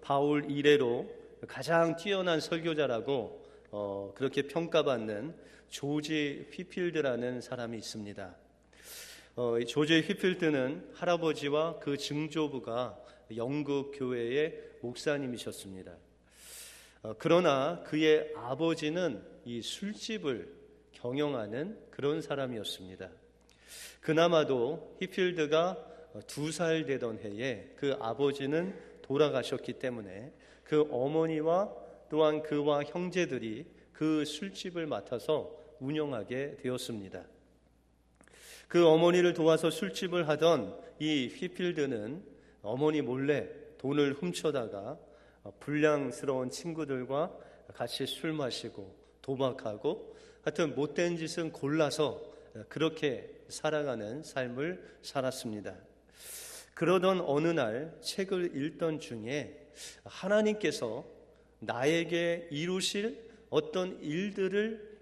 바울 이래로 가장 뛰어난 설교자라고 그렇게 평가받는 조지 휘필드라는 사람이 있습니다. 조지 휘필드는 할아버지와 그 증조부가 영국 교회의 목사님이셨습니다. 그러나 그의 아버지는 이 술집을 경영하는 그런 사람이었습니다. 그나마도 휘필드가 2살 되던 해에 그 아버지는 돌아가셨기 때문에 그 어머니와 또한 그와 형제들이 그 술집을 맡아서 운영하게 되었습니다. 그 어머니를 도와서 술집을 하던 이 휘필드는 어머니 몰래 돈을 훔쳐다가 불량스러운 친구들과 같이 술 마시고 도박하고 하여튼 못된 짓은 골라서 그렇게 살아가는 삶을 살았습니다. 그러던 어느 날 책을 읽던 중에 하나님께서 나에게 이루실 어떤 일들을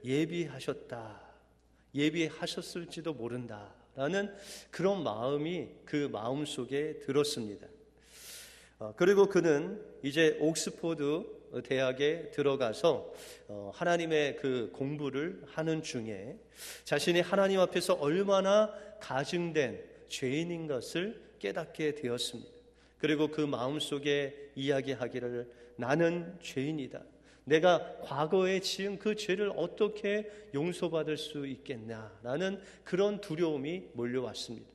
예비하셨을지도 모른다라는 그런 마음이 그 마음속에 들었습니다. 그리고 그는 이제 옥스포드 대학에 들어가서 하나님의 그 공부를 하는 중에 자신이 하나님 앞에서 얼마나 가증된 죄인인 것을 깨닫게 되었습니다. 그리고 그 마음속에 이야기하기를 나는 죄인이다. 내가 과거에 지은 그 죄를 어떻게 용서받을 수 있겠냐라는 그런 두려움이 몰려왔습니다.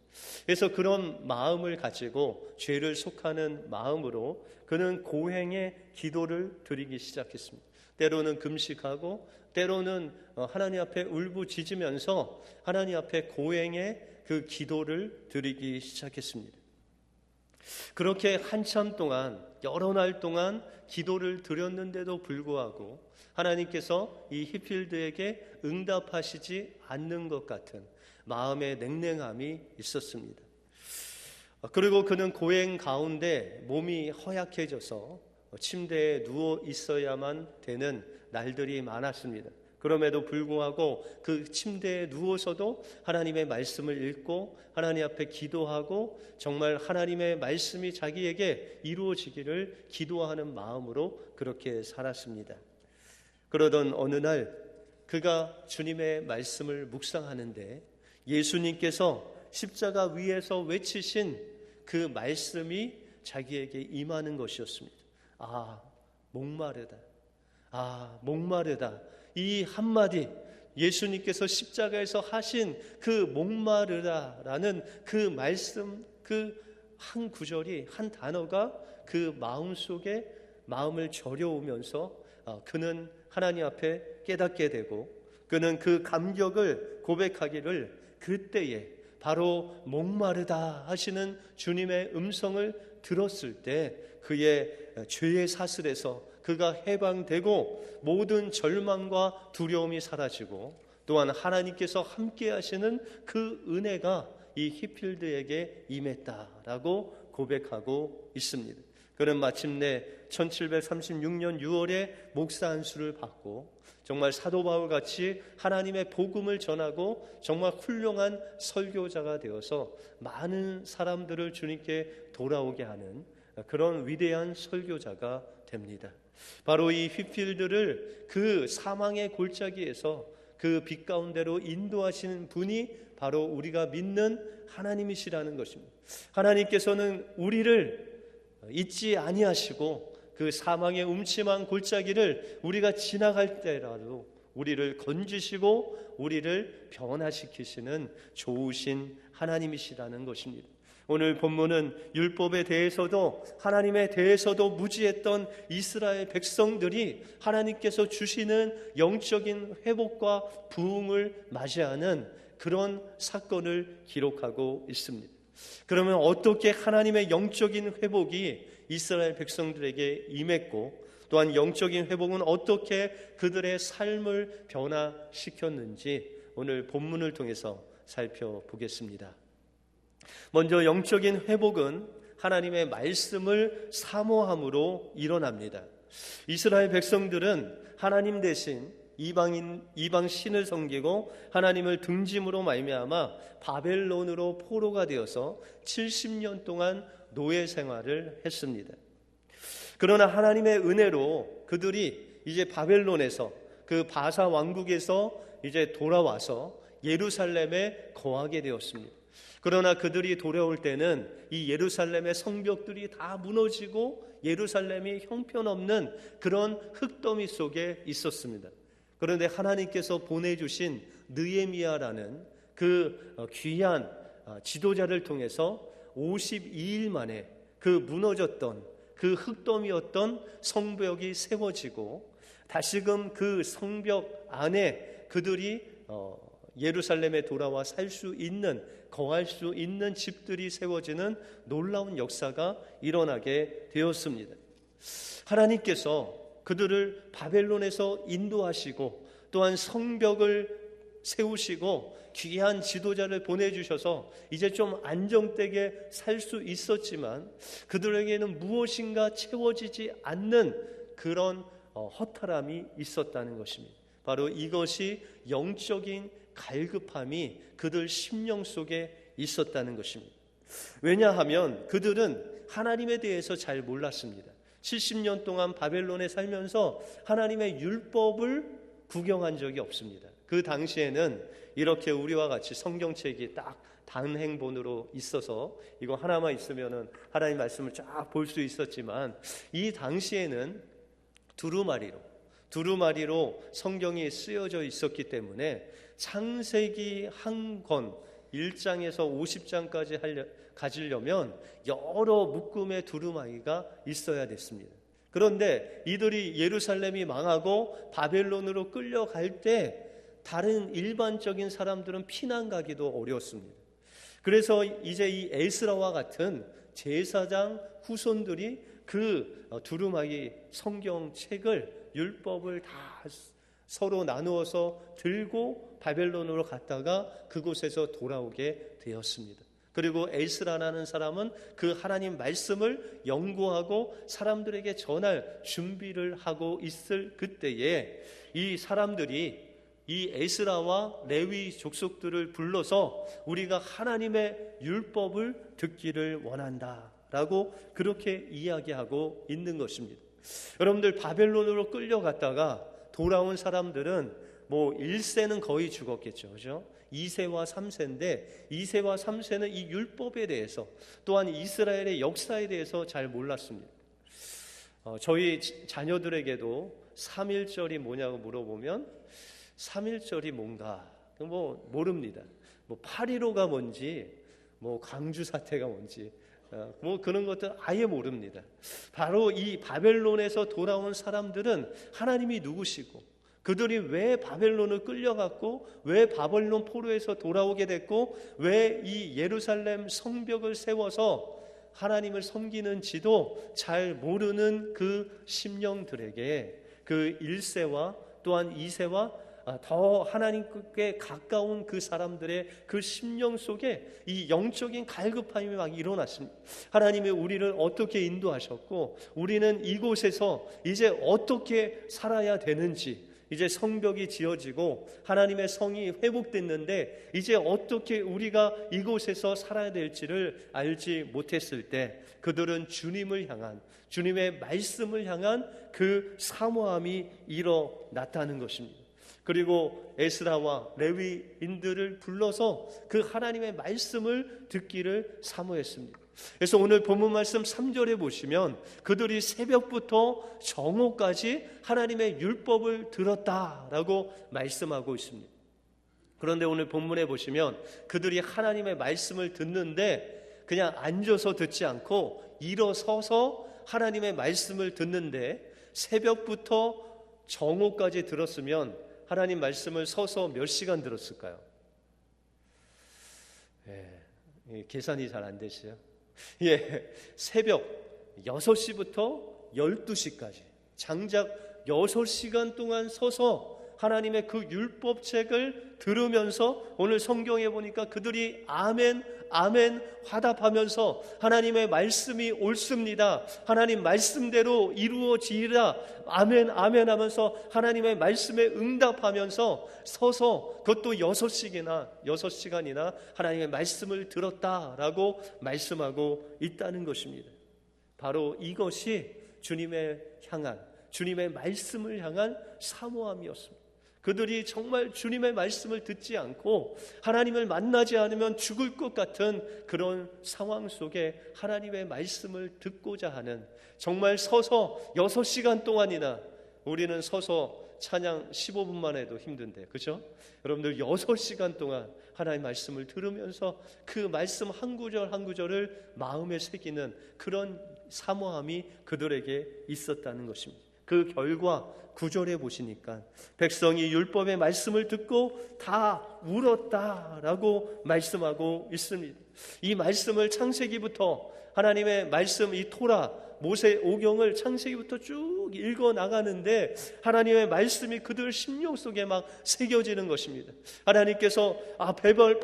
그래서 그런 마음을 가지고 죄를 속하는 마음으로 그는 고행의 기도를 드리기 시작했습니다. 때로는 금식하고 때로는 하나님 앞에 울부짖으면서 하나님 앞에 고행의 그 기도를 드리기 시작했습니다. 그렇게 한참 동안 여러 날 동안 기도를 드렸는데도 불구하고 하나님께서 이 휘필드에게 응답하시지 않는 것 같은 마음의 냉랭함이 있었습니다. 그리고 그는 고행 가운데 몸이 허약해져서 침대에 누워 있어야만 되는 날들이 많았습니다. 그럼에도 불구하고 그 침대에 누워서도 하나님의 말씀을 읽고 하나님 앞에 기도하고 정말 하나님의 말씀이 자기에게 이루어지기를 기도하는 마음으로 그렇게 살았습니다. 그러던 어느 날 그가 주님의 말씀을 묵상하는데 예수님께서 십자가 위에서 외치신 그 말씀이 자기에게 임하는 것이었습니다. 목마르다. 목마르다. 이 한마디 예수님께서 십자가에서 하신 그 목마르다라는 그 말씀, 그 한 구절이, 한 단어가 그 마음속에 마음을 저려오면서 그는 하나님 앞에 깨닫게 되고 그는 그 감격을 고백하기를 그때에 바로 목마르다 하시는 주님의 음성을 들었을 때 그의 죄의 사슬에서 그가 해방되고 모든 절망과 두려움이 사라지고 또한 하나님께서 함께 하시는 그 은혜가 이 휘필드에게 임했다라고 고백하고 있습니다. 그는 마침내 1736년 6월에 목사 안수를 받고 정말 사도 바울같이 하나님의 복음을 전하고 정말 훌륭한 설교자가 되어서 많은 사람들을 주님께 돌아오게 하는 그런 위대한 설교자가 됩니다. 바로 이 휘필드를 그 사망의 골짜기에서 그 빛 가운데로 인도하시는 분이 바로 우리가 믿는 하나님이시라는 것입니다. 하나님께서는 우리를 잊지 아니하시고 그 사망의 음침한 골짜기를 우리가 지나갈 때라도 우리를 건지시고 우리를 변화시키시는 좋으신 하나님이시라는 것입니다. 오늘 본문은 율법에 대해서도 하나님에 대해서도 무지했던 이스라엘 백성들이 하나님께서 주시는 영적인 회복과 부흥을 맞이하는 그런 사건을 기록하고 있습니다. 그러면 어떻게 하나님의 영적인 회복이 이스라엘 백성들에게 임했고 또한 영적인 회복은 어떻게 그들의 삶을 변화시켰는지 오늘 본문을 통해서 살펴보겠습니다. 먼저 영적인 회복은 하나님의 말씀을 사모함으로 일어납니다. 이스라엘 백성들은 하나님 대신 이방 신을 섬기고 하나님을 등짐으로 말미암아 바벨론으로 포로가 되어서 70년 동안 노예 생활을 했습니다. 그러나 하나님의 은혜로 그들이 이제 바벨론에서 그 바사 왕국에서 이제 돌아와서 예루살렘에 거하게 되었습니다. 그러나 그들이 돌아올 때는 이 예루살렘의 성벽들이 다 무너지고 예루살렘이 형편없는 그런 흙더미 속에 있었습니다. 그런데 하나님께서 보내주신 느헤미야라는 그 귀한 지도자를 통해서 52일 만에 그 무너졌던 그 흙더미였던 성벽이 세워지고 다시금 그 성벽 안에 그들이 예루살렘에 돌아와 살 수 있는, 거할 수 있는 집들이 세워지는 놀라운 역사가 일어나게 되었습니다. 하나님께서 그들을 바벨론에서 인도하시고 또한 성벽을 세우시고 귀한 지도자를 보내주셔서 이제 좀 안정되게 살 수 있었지만 그들에게는 무엇인가 채워지지 않는 그런 허탈함이 있었다는 것입니다. 바로 이것이 영적인 갈급함이 그들 심령 속에 있었다는 것입니다. 왜냐하면 그들은 하나님에 대해서 잘 몰랐습니다. 70년 동안 바벨론에 살면서 하나님의 율법을 구경한 적이 없습니다. 그 당시에는 이렇게 우리와 같이 성경책이 딱 단행본으로 있어서 이거 하나만 있으면은 하나님 말씀을 쫙 볼 수 있었지만 이 당시에는 두루마리로 성경이 쓰여져 있었기 때문에 창세기 한 권 1장에서 50장까지 가지려면 여러 묶음의 두루마리가 있어야 됐습니다. 그런데 이들이 예루살렘이 망하고 바벨론으로 끌려갈 때 다른 일반적인 사람들은 피난 가기도 어려웠습니다. 그래서 이제 이 에스라와 같은 제사장 후손들이 그 두루마리 성경책을 율법을 다 서로 나누어서 들고 바벨론으로 갔다가 그곳에서 돌아오게 되었습니다. 그리고 에스라라는 사람은 그 하나님 말씀을 연구하고 사람들에게 전할 준비를 하고 있을 그때에 이 사람들이 이 에스라와 레위 족속들을 불러서 우리가 하나님의 율법을 듣기를 원한다라고 그렇게 이야기하고 있는 것입니다. 여러분들 바벨론으로 끌려갔다가 돌아온 사람들은 뭐 1세는 거의 죽었겠죠. 그죠? 2세와 3세인데 2세와 3세는 이 율법에 대해서 또한 이스라엘의 역사에 대해서 잘 몰랐습니다. 저희 자녀들에게도 3.1절이 뭐냐고 물어보면 3.1절이 뭔가 뭐 모릅니다. 뭐 8.15가 뭔지 뭐 광주 사태가 뭔지 뭐 그런 것들 아예 모릅니다. 바로 이 바벨론에서 돌아온 사람들은 하나님이 누구시고 그들이 왜 바벨론을 끌려갔고 왜 바벨론 포로에서 돌아오게 됐고 왜 이 예루살렘 성벽을 세워서 하나님을 섬기는지도 잘 모르는 그 심령들에게 그 1세와 또한 2세와 더 하나님께 가까운 그 사람들의 그 심령 속에 이 영적인 갈급함이 막 일어났습니다. 하나님이 우리를 어떻게 인도하셨고 우리는 이곳에서 이제 어떻게 살아야 되는지, 이제 성벽이 지어지고 하나님의 성이 회복됐는데 이제 어떻게 우리가 이곳에서 살아야 될지를 알지 못했을 때 그들은 주님을 향한, 주님의 말씀을 향한 그 사모함이 일어났다는 것입니다. 그리고 에스라와 레위인들을 불러서 그 하나님의 말씀을 듣기를 사모했습니다. 그래서 오늘 본문 말씀 3절에 보시면 그들이 새벽부터 정오까지 하나님의 율법을 들었다라고 말씀하고 있습니다. 그런데 오늘 본문에 보시면 그들이 하나님의 말씀을 듣는데 그냥 앉아서 듣지 않고 일어서서 하나님의 말씀을 듣는데 새벽부터 정오까지 들었으면 하나님 말씀을 서서 몇 시간 들었을까요? 계산이 잘 안 되시죠? 새벽 6시부터 12시까지 장작 6시간 동안 서서 하나님의 그 율법책을 들으면서 오늘 성경에 보니까 그들이 아멘 아멘 화답하면서 하나님의 말씀이 옳습니다, 하나님 말씀대로 이루어지리라 아멘 아멘 하면서 하나님의 말씀에 응답하면서 서서 그것도 6시간이나 하나님의 말씀을 들었다라고 말씀하고 있다는 것입니다. 바로 이것이 주님의 말씀을 향한 사모함이었습니다. 그들이 정말 주님의 말씀을 듣지 않고 하나님을 만나지 않으면 죽을 것 같은 그런 상황 속에 하나님의 말씀을 듣고자 하는, 정말 서서 6시간 동안이나, 우리는 서서 찬양 15분만 해도 힘든데, 그죠? 여러분들 6시간 동안 하나님의 말씀을 들으면서 그 말씀 한 구절 한 구절을 마음에 새기는 그런 사모함이 그들에게 있었다는 것입니다. 그 결과 9절에 보시니까 백성이 율법의 말씀을 듣고 다 울었다라고 말씀하고 있습니다. 이 말씀을 창세기부터, 하나님의 말씀, 이 토라 모세오경을 창세기부터 쭉 읽어 나가는데 하나님의 말씀이 그들 심령 속에 막 새겨지는 것입니다. 하나님께서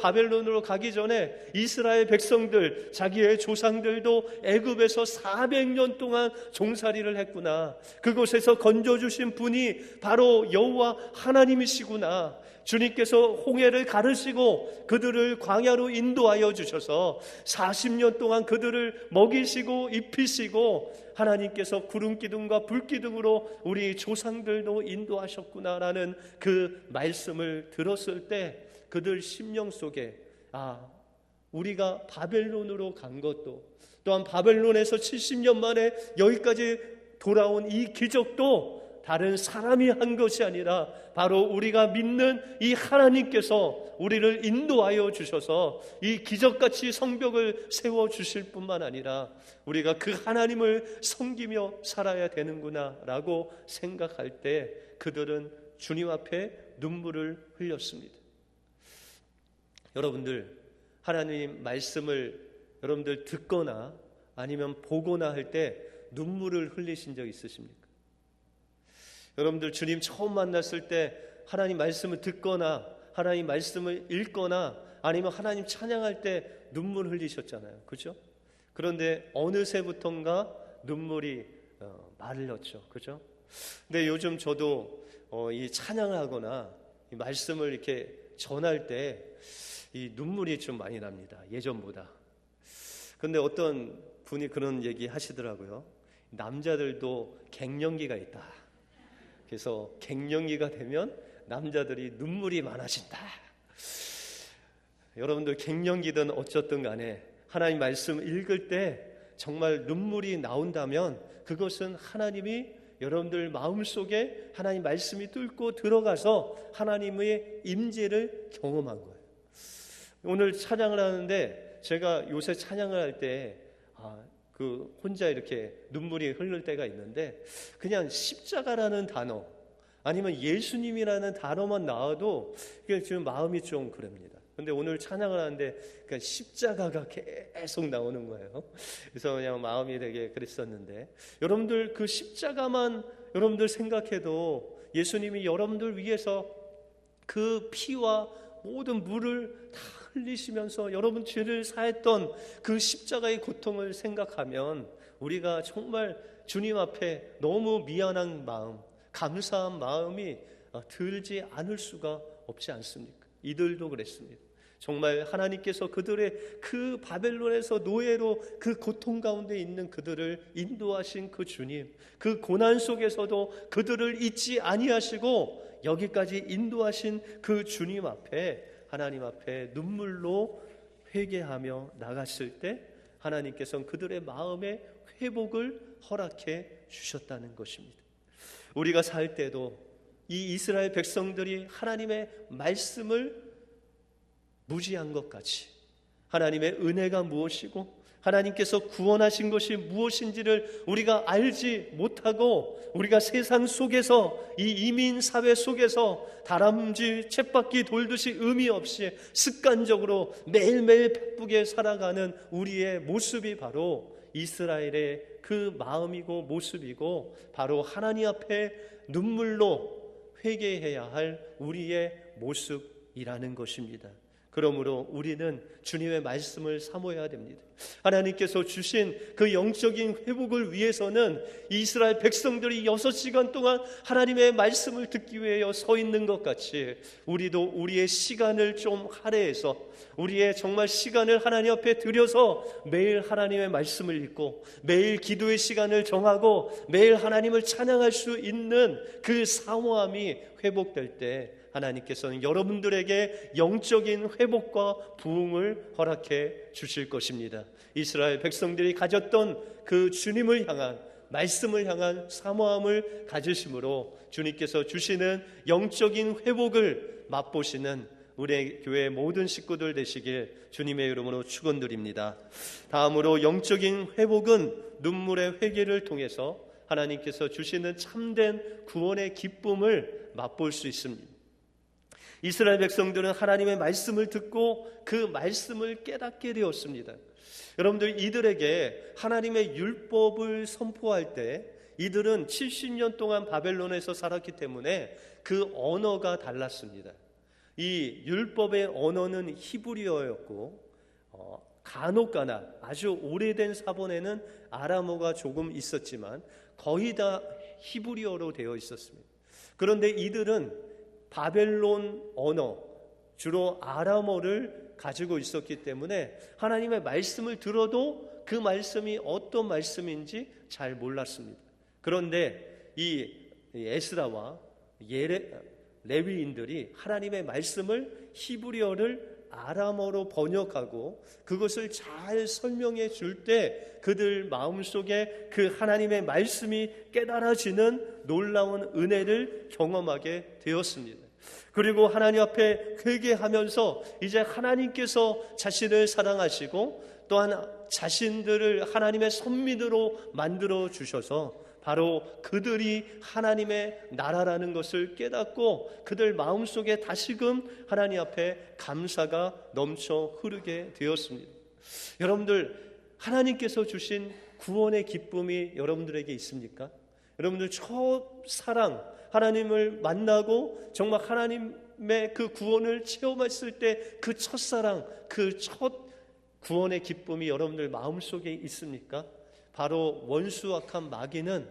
바벨론으로 가기 전에 이스라엘 백성들, 자기의 조상들도 애굽에서 400년 동안 종살이를 했구나, 그곳에서 건져주신 분이 바로 여호와 하나님이시구나, 주님께서 홍해를 가르시고 그들을 광야로 인도하여 주셔서 40년 동안 그들을 먹이시고 입히시고 하나님께서 구름기둥과 불기둥으로 우리 조상들도 인도하셨구나라는 그 말씀을 들었을 때 그들 심령 속에 우리가 바벨론으로 간 것도, 또한 바벨론에서 70년 만에 여기까지 돌아온 이 기적도 다른 사람이 한 것이 아니라 바로 우리가 믿는 이 하나님께서 우리를 인도하여 주셔서 이 기적같이 성벽을 세워주실 뿐만 아니라 우리가 그 하나님을 섬기며 살아야 되는구나 라고 생각할 때 그들은 주님 앞에 눈물을 흘렸습니다. 여러분들, 하나님 말씀을 여러분들 듣거나 아니면 보거나 할 때 눈물을 흘리신 적 있으십니까? 여러분들 주님 처음 만났을 때 하나님 말씀을 듣거나 하나님 말씀을 읽거나 아니면 하나님 찬양할 때 눈물 흘리셨잖아요, 그죠? 그런데 어느새부턴가 눈물이 마르렀죠, 그죠? 근데 요즘 저도 이 찬양을 하거나 이 말씀을 이렇게 전할 때 이 눈물이 좀 많이 납니다, 예전보다. 근데 어떤 분이 그런 얘기 하시더라고요. 남자들도 갱년기가 있다. 그래서 갱년기가 되면 남자들이 눈물이 많아진다. 여러분들 갱년기든 어쨌든 간에 하나님 말씀 읽을 때 정말 눈물이 나온다면 그것은 하나님이 여러분들 마음속에 하나님 말씀이 뚫고 들어가서 하나님의 임재를 경험한 거예요. 오늘 찬양을 하는데 제가 요새 찬양을 할 때 혼자 이렇게 눈물이 흐를 때가 있는데 그냥 십자가라는 단어 아니면 예수님이라는 단어만 나와도 지금 마음이 좀 그럽니다. 근데 오늘 찬양을 하는데 그냥 십자가가 계속 나오는 거예요. 그래서 그냥 마음이 되게 그랬었는데, 여러분들 그 십자가만 여러분들 생각해도 예수님이 여러분들 위해서 그 피와 모든 물을 다 흘리시면서 여러분 죄를 사했던 그 십자가의 고통을 생각하면 우리가 정말 주님 앞에 너무 미안한 마음, 감사한 마음이 들지 않을 수가 없지 않습니까? 이들도 그랬습니다. 정말 하나님께서 그들의 그 바벨론에서 노예로 그 고통 가운데 있는 그들을 인도하신 그 주님, 그 고난 속에서도 그들을 잊지 아니하시고 여기까지 인도하신 그 주님 앞에, 하나님 앞에 눈물로 회개하며 나갔을 때 하나님께서는 그들의 마음의 회복을 허락해 주셨다는 것입니다. 우리가 살 때도 이 이스라엘 백성들이 하나님의 말씀을 무지한 것 같이 하나님의 은혜가 무엇이고 하나님께서 구원하신 것이 무엇인지를 우리가 알지 못하고 우리가 세상 속에서 이 이민 사회 속에서 다람쥐 쳇바퀴 돌듯이 의미 없이 습관적으로 매일매일 바쁘게 살아가는 우리의 모습이 바로 이스라엘의 그 마음이고 모습이고 바로 하나님 앞에 눈물로 회개해야 할 우리의 모습이라는 것입니다. 그러므로 우리는 주님의 말씀을 사모해야 됩니다. 하나님께서 주신 그 영적인 회복을 위해서는 이스라엘 백성들이 6시간 동안 하나님의 말씀을 듣기 위해 서 있는 것 같이 우리도 우리의 시간을 좀 할애해서 우리의 정말 시간을 하나님 앞에 들여서 매일 하나님의 말씀을 읽고 매일 기도의 시간을 정하고 매일 하나님을 찬양할 수 있는 그 사모함이 회복될 때 하나님께서는 여러분들에게 영적인 회복과 부흥을 허락해 주실 것입니다. 이스라엘 백성들이 가졌던 그 주님을 향한 말씀을 향한 사모함을 가지심으로 주님께서 주시는 영적인 회복을 맛보시는 우리 교회 모든 식구들 되시길 주님의 이름으로 축원드립니다. 다음으로 영적인 회복은 눈물의 회개를 통해서 하나님께서 주시는 참된 구원의 기쁨을 맛볼 수 있습니다. 이스라엘 백성들은 하나님의 말씀을 듣고 그 말씀을 깨닫게 되었습니다. 여러분들, 이들에게 하나님의 율법을 선포할 때 이들은 70년 동안 바벨론에서 살았기 때문에 그 언어가 달랐습니다. 이 율법의 언어는 히브리어였고 간혹가나 아주 오래된 사본에는 아람어가 조금 있었지만 거의 다 히브리어로 되어 있었습니다. 그런데 이들은 바벨론 언어, 주로 아람어를 가지고 있었기 때문에 하나님의 말씀을 들어도 그 말씀이 어떤 말씀인지 잘 몰랐습니다. 그런데 이 에스라와 레위인들이 하나님의 말씀을 히브리어를 아람어로 번역하고 그것을 잘 설명해 줄 때 그들 마음속에 그 하나님의 말씀이 깨달아지는 놀라운 은혜를 경험하게 되었습니다. 그리고 하나님 앞에 회개하면서 이제 하나님께서 자신을 사랑하시고 또한 자신들을 하나님의 선민으로 만들어 주셔서 바로 그들이 하나님의 나라라는 것을 깨닫고 그들 마음속에 다시금 하나님 앞에 감사가 넘쳐 흐르게 되었습니다. 여러분들, 하나님께서 주신 구원의 기쁨이 여러분들에게 있습니까? 여러분들 첫 사랑 하나님을 만나고 정말 하나님의 그 구원을 체험했을 때 그 첫사랑, 그 첫 구원의 기쁨이 여러분들 마음속에 있습니까? 바로 원수 악한 마귀는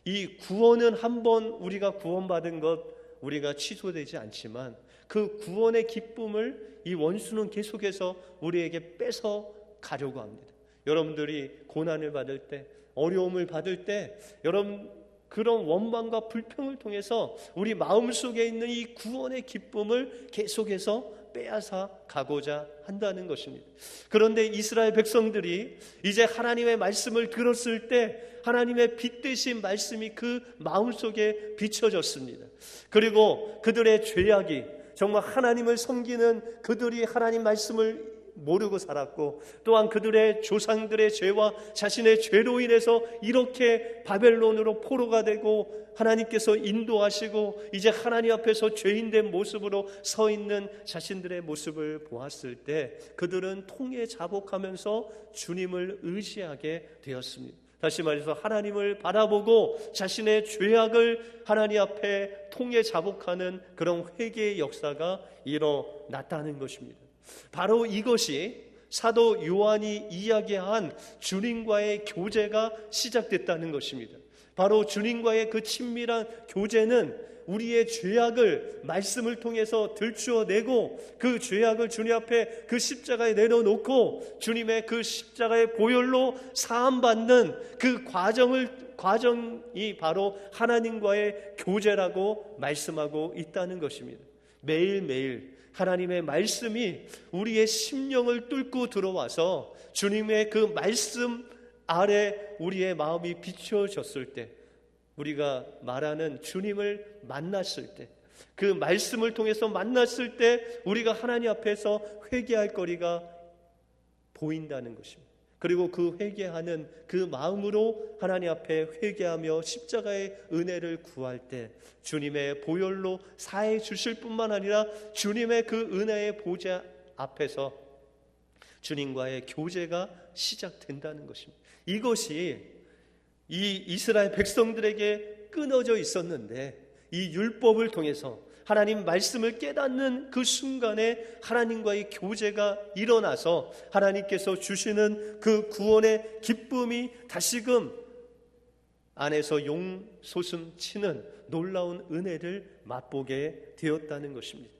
이 구원은 한번 우리가 구원받은 것 우리가 취소되지 않지만 그 구원의 기쁨을 이 원수는 계속해서 우리에게 뺏어 가려고 합니다. 여러분들이 고난을 받을 때, 어려움을 받을 때 여러분 그런 원망과 불평을 통해서 우리 마음속에 있는 이 구원의 기쁨을 계속해서 빼앗아 가고자 한다는 것입니다. 그런데 이스라엘 백성들이 이제 하나님의 말씀을 들었을 때 하나님의 빛 대신 말씀이 그 마음속에 비춰졌습니다. 그리고 그들의 죄악이 정말 하나님을 섬기는 그들이 하나님 말씀을 모르고 살았고 또한 그들의 조상들의 죄와 자신의 죄로 인해서 이렇게 바벨론으로 포로가 되고 하나님께서 인도하시고 이제 하나님 앞에서 죄인된 모습으로 서 있는 자신들의 모습을 보았을 때 그들은 통에 자복하면서 주님을 의지하게 되었습니다. 다시 말해서 하나님을 바라보고 자신의 죄악을 하나님 앞에 통에 자복하는 그런 회개의 역사가 일어났다는 것입니다. 바로 이것이 사도 요한이 이야기한 주님과의 교제가 시작됐다는 것입니다. 바로 주님과의 그 친밀한 교제는 우리의 죄악을 말씀을 통해서 들추어내고 그 죄악을 주님 앞에 그 십자가에 내려놓고 주님의 그 십자가의 보혈로 사함받는 그 과정이 바로 하나님과의 교제라고 말씀하고 있다는 것입니다. 매일매일 하나님의 말씀이 우리의 심령을 뚫고 들어와서 주님의 그 말씀 아래 우리의 마음이 비춰졌을 때 우리가 말하는 주님을 만났을 때 그 말씀을 통해서 만났을 때 우리가 하나님 앞에서 회개할 거리가 보인다는 것입니다. 그리고 그 회개하는 그 마음으로 하나님 앞에 회개하며 십자가의 은혜를 구할 때 주님의 보혈로 사해 주실 뿐만 아니라 주님의 그 은혜의 보좌 앞에서 주님과의 교제가 시작된다는 것입니다. 이것이 이 이스라엘 백성들에게 끊어져 있었는데 이 율법을 통해서 하나님 말씀을 깨닫는 그 순간에 하나님과의 교제가 일어나서 하나님께서 주시는 그 구원의 기쁨이 다시금 안에서 용솟음 치는 놀라운 은혜를 맛보게 되었다는 것입니다.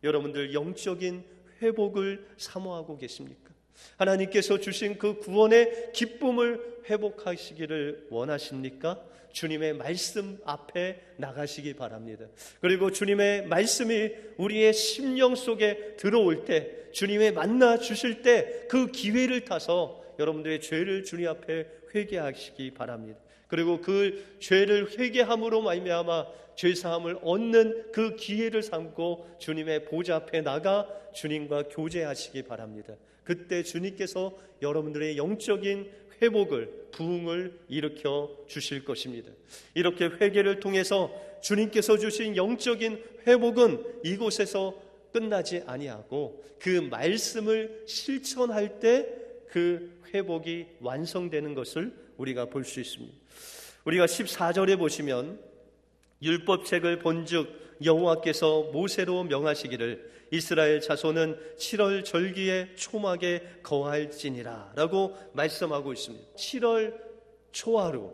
여러분들 영적인 회복을 사모하고 계십니까? 하나님께서 주신 그 구원의 기쁨을 회복하시기를 원하십니까? 주님의 말씀 앞에 나가시기 바랍니다. 그리고 주님의 말씀이 우리의 심령 속에 들어올 때, 주님의 만나 주실 때 그 기회를 타서 여러분들의 죄를 주님 앞에 회개하시기 바랍니다. 그리고 그 죄를 회개함으로 말미암아 죄사함을 얻는 그 기회를 삼고 주님의 보좌 앞에 나가 주님과 교제하시기 바랍니다. 그때 주님께서 여러분들의 영적인 회복을, 부흥을 일으켜 주실 것입니다. 이렇게 회개를 통해서 주님께서 주신 영적인 회복은 이곳에서 끝나지 아니하고 그 말씀을 실천할 때 그 회복이 완성되는 것을 우리가 볼 수 있습니다. 우리가 14절에 보시면 율법책을 본즉 여호와께서 모세로 명하시기를 이스라엘 자손은 7월 절기에 초막에 거할지니라 라고 말씀하고 있습니다. 7월 초하루,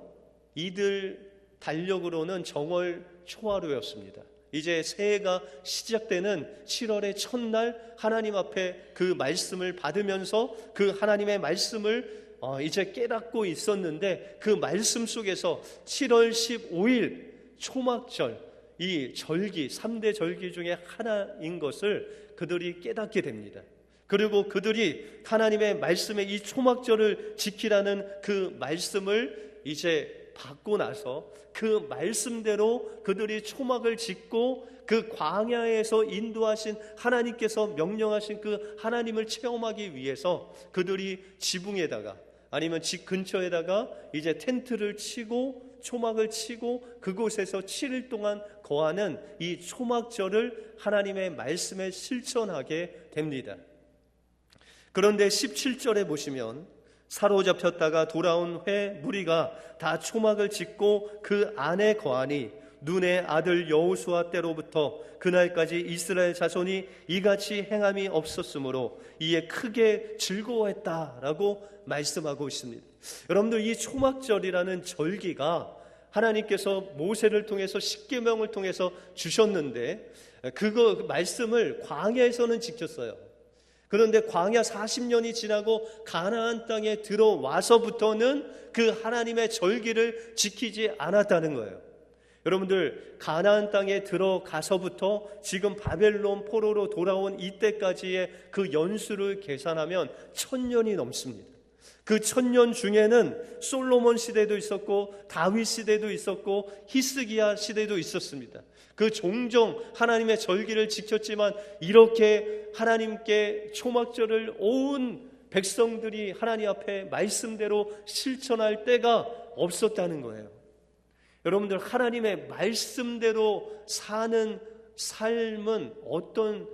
이들 달력으로는 정월 초하루였습니다. 이제 새해가 시작되는 7월의 첫날 하나님 앞에 그 말씀을 받으면서 그 하나님의 말씀을 이제 깨닫고 있었는데 그 말씀 속에서 7월 15일 초막절, 이 절기, 3대 절기 중에 하나인 것을 그들이 깨닫게 됩니다. 그리고 그들이 하나님의 말씀에 이 초막절을 지키라는 그 말씀을 이제 받고 나서 그 말씀대로 그들이 초막을 짓고 그 광야에서 인도하신 하나님께서 명령하신 그 하나님을 체험하기 위해서 그들이 지붕에다가 아니면 집 근처에다가 이제 텐트를 치고 초막을 치고 그곳에서 7일 동안 거하는 이 초막절을 하나님의 말씀에 실천하게 됩니다. 그런데 17절에 보시면 사로잡혔다가 돌아온 회 무리가 다 초막을 짓고 그 안에 거하니 눈의 아들 여호수아 때로부터 그날까지 이스라엘 자손이 이같이 행함이 없었으므로 이에 크게 즐거워했다라고 말씀하고 있습니다. 여러분들 이 초막절이라는 절기가 하나님께서 모세를 통해서 십계명을 통해서 주셨는데 그 말씀을 광야에서는 지켰어요. 그런데 광야 40년이 지나고 가나안 땅에 들어와서부터는 그 하나님의 절기를 지키지 않았다는 거예요. 여러분들 가나안 땅에 들어가서부터 지금 바벨론 포로로 돌아온 이때까지의 그 연수를 계산하면 1000년이 넘습니다. 그 1000년 중에는 솔로몬 시대도 있었고 다윗 시대도 있었고 히스기야 시대도 있었습니다. 그 종종 하나님의 절기를 지켰지만 이렇게 하나님께 초막절을 온 백성들이 하나님 앞에 말씀대로 실천할 때가 없었다는 거예요. 여러분들 하나님의 말씀대로 사는 삶은 어떤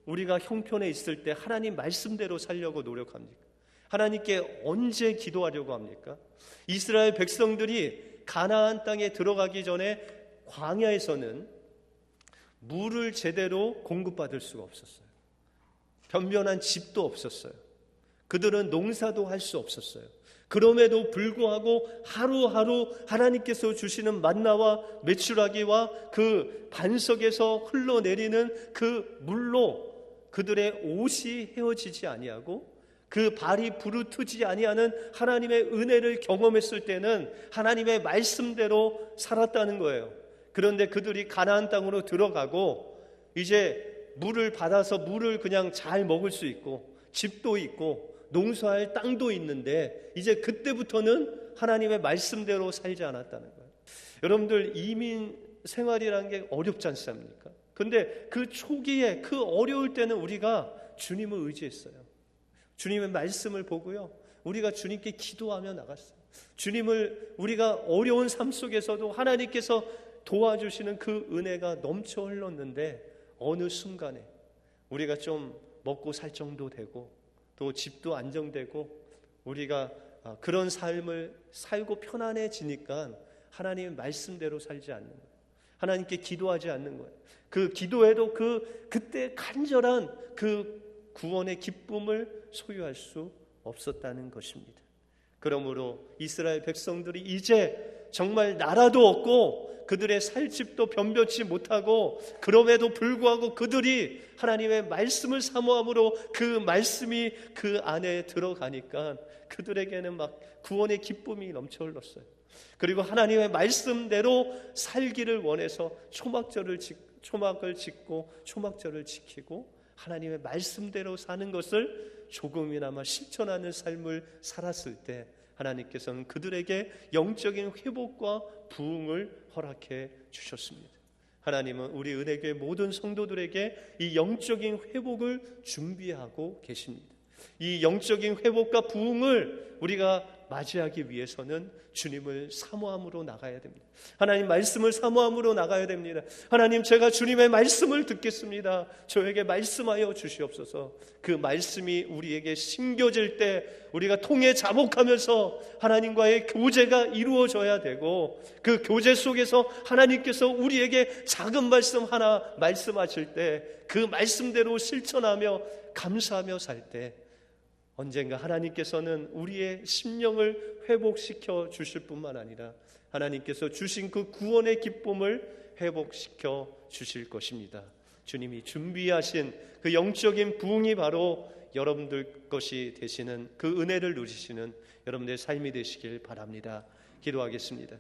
우리가 형편에 있을 때 하나님 말씀대로 살려고 노력합니까? 하나님께 언제 기도하려고 합니까? 이스라엘 백성들이 가나안 땅에 들어가기 전에 광야에서는 물을 제대로 공급받을 수가 없었어요. 변변한 집도 없었어요. 그들은 농사도 할 수 없었어요. 그럼에도 불구하고 하루하루 하나님께서 주시는 만나와 메추라기와 그 반석에서 흘러내리는 그 물로 그들의 옷이 헤어지지 아니하고 그 발이 부르트지 아니하는 하나님의 은혜를 경험했을 때는 하나님의 말씀대로 살았다는 거예요. 그런데 그들이 가나안 땅으로 들어가고 이제 물을 받아서 물을 그냥 잘 먹을 수 있고 집도 있고 농사할 땅도 있는데 이제 그때부터는 하나님의 말씀대로 살지 않았다는 거예요. 여러분들 이민 생활이라는 게 어렵지 않습니까? 근데 그 초기에 그 어려울 때는 우리가 주님을 의지했어요. 주님의 말씀을 보고요. 우리가 주님께 기도하며 나갔어요. 주님을 우리가 어려운 삶 속에서도 하나님께서 도와주시는 그 은혜가 넘쳐 흘렀는데 어느 순간에 우리가 좀 먹고 살 정도 되고 또 집도 안정되고 우리가 그런 삶을 살고 편안해지니까 하나님의 말씀대로 살지 않는 거예요. 하나님께 기도하지 않는 거예요. 그 기도에도 그때 간절한 그 구원의 기쁨을 소유할 수 없었다는 것입니다. 그러므로 이스라엘 백성들이 이제 정말 나라도 없고 그들의 살 집도 변변치 못하고, 그럼에도 불구하고 그들이 하나님의 말씀을 사모함으로 그 말씀이 그 안에 들어가니까 그들에게는 막 구원의 기쁨이 넘쳐 흘렀어요. 그리고 하나님의 말씀대로 살기를 원해서 초막을 짓고 초막절을 지키고 하나님의 말씀대로 사는 것을 조금이나마 실천하는 삶을 살았을 때 하나님께서는 그들에게 영적인 회복과 부흥을 허락해 주셨습니다. 하나님은 우리 은혜교회 모든 성도들에게 이 영적인 회복을 준비하고 계십니다. 이 영적인 회복과 부흥을 우리가 맞이하기 위해서는 주님을 사모함으로 나가야 됩니다. 하나님 말씀을 사모함으로 나가야 됩니다. 하나님, 제가 주님의 말씀을 듣겠습니다. 저에게 말씀하여 주시옵소서. 그 말씀이 우리에게 심겨질 때 우리가 통해 자복하면서 하나님과의 교제가 이루어져야 되고, 그 교제 속에서 하나님께서 우리에게 작은 말씀 하나 말씀하실 때 그 말씀대로 실천하며 감사하며 살 때 언젠가 하나님께서는 우리의 심령을 회복시켜 주실 뿐만 아니라 하나님께서 주신 그 구원의 기쁨을 회복시켜 주실 것입니다. 주님이 준비하신 그 영적인 부흥이 바로 여러분들 것이 되시는 그 은혜를 누리시는 여러분들의 삶이 되시길 바랍니다. 기도하겠습니다.